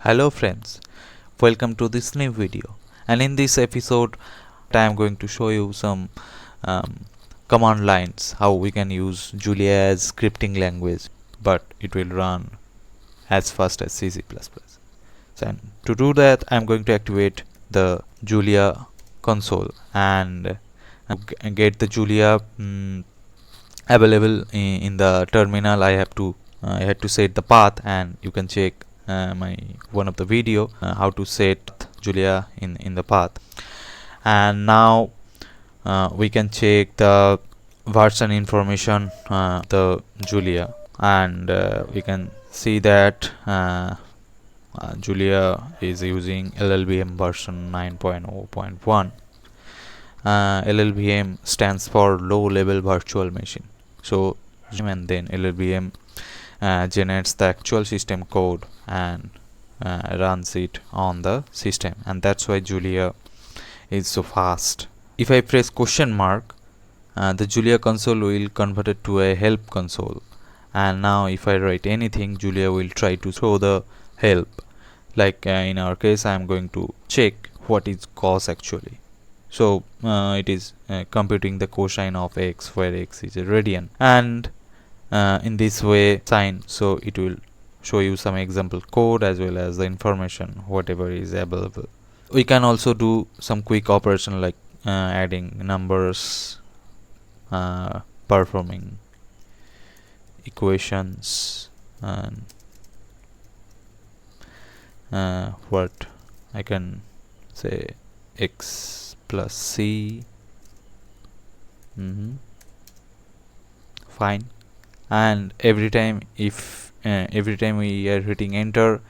Hello friends, welcome to this new video, and in this episode I am going to show you some command lines how we can use Julia as scripting language, but it will run as fast as C++. So, and to do that I am going to activate the Julia console and get the Julia available in the terminal. I had to set the path, and you can check my one of the video how to set Julia in the path. And now we can check the version information the Julia, and we can see that Julia is using LLVM version 9.0.1. LLVM stands for low level virtual machine. So and then LLVM generates the actual system code and runs it on the system, and that's why Julia is so fast. If I press question mark, the Julia console will convert it to a help console, and now if I write anything, Julia will try to throw the help. Like in our case, I am going to check what is cos actually. So it is computing the cosine of x, where x is a radian, and in this way sine, so it will show you some example code as well as the information whatever is available. We can also do some quick operation like adding numbers, performing equations, and what I can say x plus c. Fine. And every time we are hitting enter,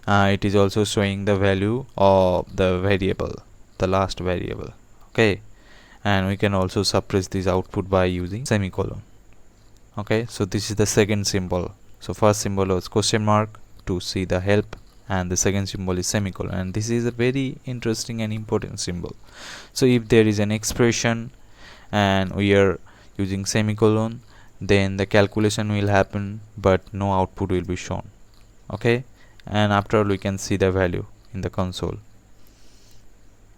it is also showing the value of the variable, the last variable. Okay, and we can also suppress this output by using semicolon. Okay, so this is the second symbol. So first symbol was question mark to see the help, and the second symbol is semicolon, and this is a very interesting and important symbol. So if there is an expression and we are using semicolon, then the calculation will happen but no output will be shown. Okay, and after all we can see the value in the console,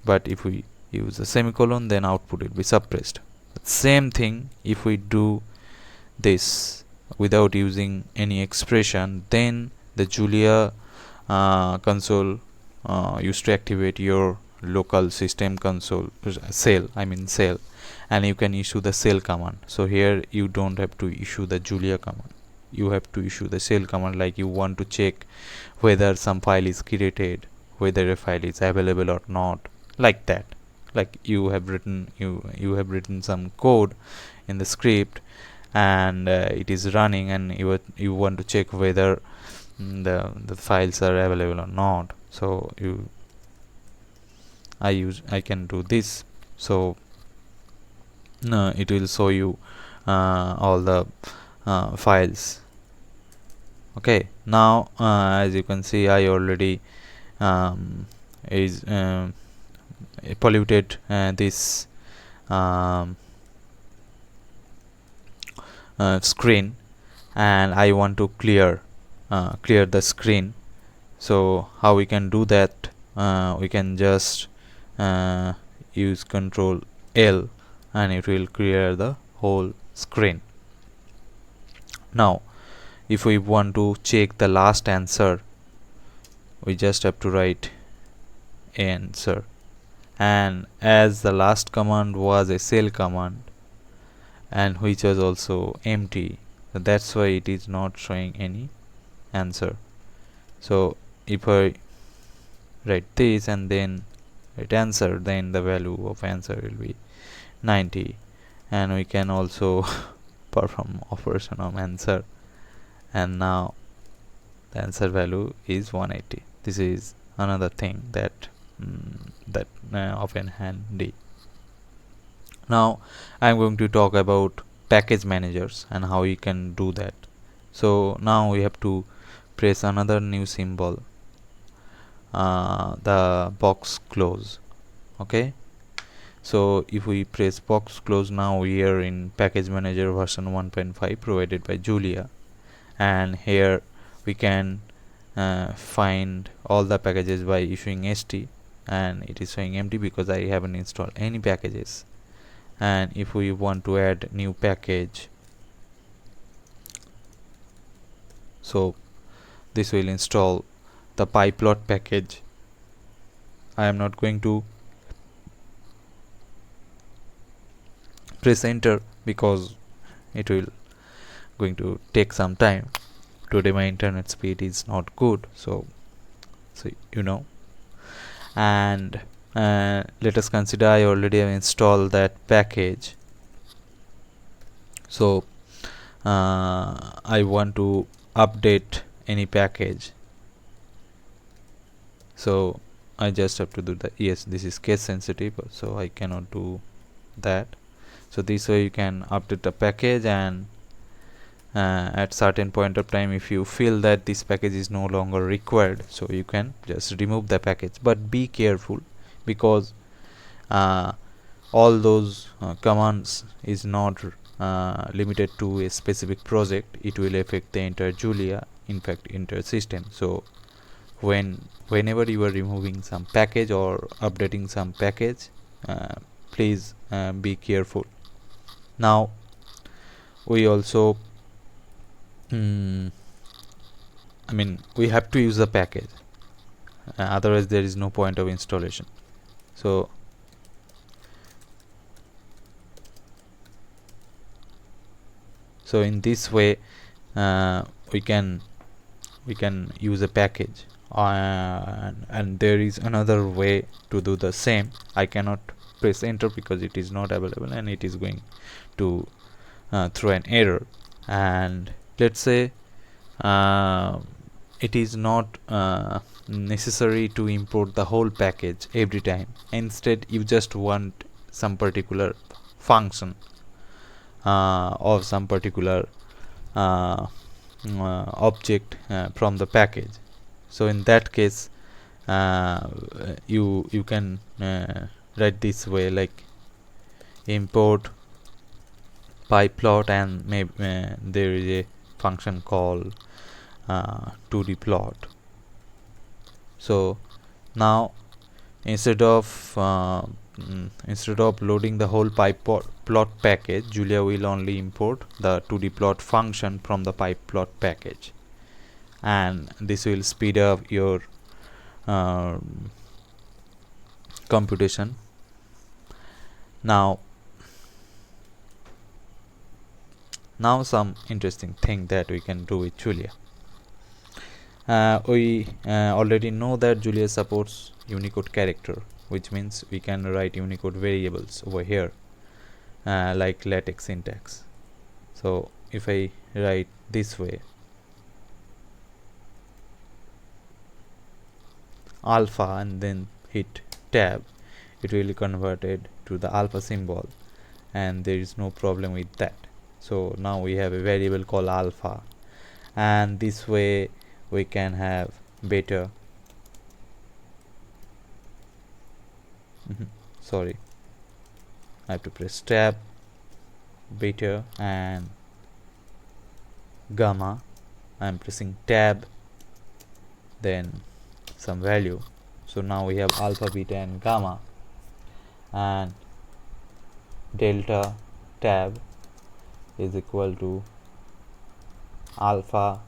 but if we use a semicolon then output will be suppressed. But same thing if we do this without using any expression, then the Julia console used to activate your local system console cell, and you can issue the cell command. So here you don't have to issue the Julia command, you have to issue the cell command. Like you want to check whether some file is created, whether a file is available or not, like that. Like you have written some code in the script, and it is running, and you want to check whether the files are available or not. So I can do this. So it will show you all the files. Okay, now as you can see, I already polluted this screen, and I want to clear the screen. So how we can do that? We can just use Control L, and it will clear the whole screen. Now if we want to check the last answer, we just have to write answer, and as the last command was a cell command and which was also empty, so that's why it is not showing any answer. So if I write this and then write answer, then the value of answer will be 90, and we can also perform operation of answer, and now the answer value is 180. This is another thing that often handy. Now I am going to talk about package managers and how you can do that. So now we have to press another new symbol, the box close. Okay, so if we press box close, now we are in package manager version 1.5 provided by Julia, and here we can find all the packages by issuing st, and it is showing empty because I haven't installed any packages. And if we want to add new package, so this will install the pyplot package. I am not going to press enter because it will going to take some time. Today my internet speed is not good, so you know. And let us consider I already have installed that package, so I want to update any package, so I just have to do that. Yes, this is case sensitive, so I cannot do that. So this way you can update the package, and at certain point of time, if you feel that this package is no longer required, so you can just remove the package. But be careful, because all those commands is not limited to a specific project. It will affect the entire Julia, in fact entire system. So whenever you are removing some package or updating some package, please be careful. Now we also we have to use the package, otherwise there is no point of installation. So in this way we can use a package, and there is another way to do the same. I cannot press enter because it is not available, and it is going to throw an error. And let's say it is not necessary to import the whole package every time. Instead, you just want some particular function or some particular object from the package. So in that case, you can write this way, like import pyplot, and maybe there is a function called 2D plot. So now instead of loading the whole pyplot package, Julia will only import the 2D plot function from the pyplot package, and this will speed up your computation. Now some interesting thing that we can do with Julia. We already know that Julia supports Unicode character, which means we can write Unicode variables over here, like LaTeX syntax. So if I write this way, alpha, and then hit tab, it will be converted to the alpha symbol, and there is no problem with that. So now we have a variable called alpha, and this way we can have beta. Sorry, I have to press tab, beta, and gamma. I am pressing tab, then some value. So now we have alpha, beta, and gamma, and delta tab is equal to alpha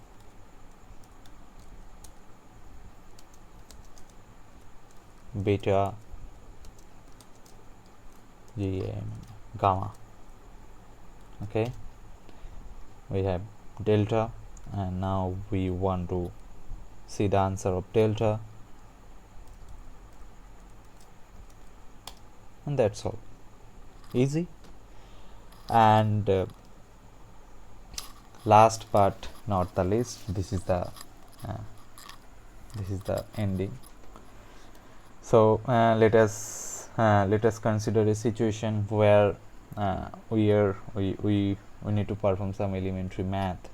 beta gamma. Okay, we have delta, and now we want to see the answer of delta, and that's all. Easy. And last but not the least, this is the ending. So let us consider a situation where we need to perform some elementary math,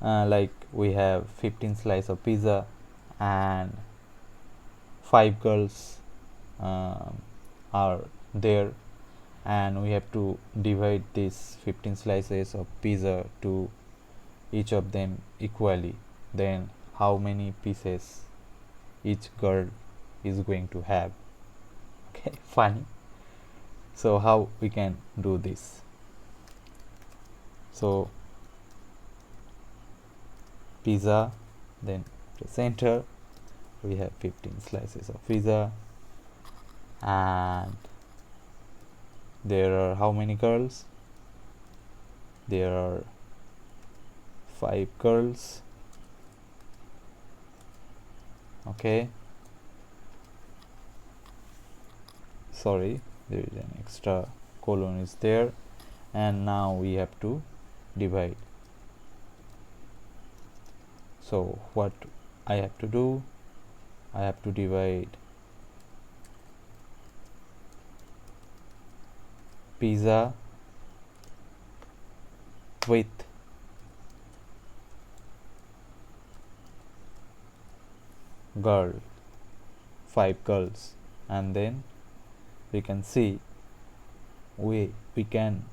like we have 15 slices of pizza and 5 girls are there, and we have to divide these 15 slices of pizza to each of them equally. Then how many pieces each girl is going to have. Okay, funny. So how we can do this? So pizza, then press enter. We have 15 slices of pizza, and there are how many girls? There are 5 girls. Okay, sorry, there is an extra colon is there, and now we have to divide. So what I have to do, I have to divide pizza with girl, 5 girls, and then we can see we can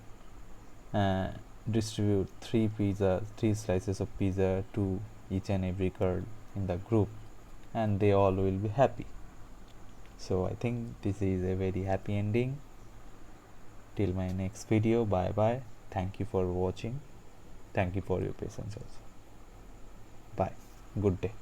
distribute 3 slices of pizza to each and every girl in the group, and they all will be happy. So I think this is a very happy ending. Till my next video, bye bye. Thank you for watching. Thank you for your patience also. Bye. Good day.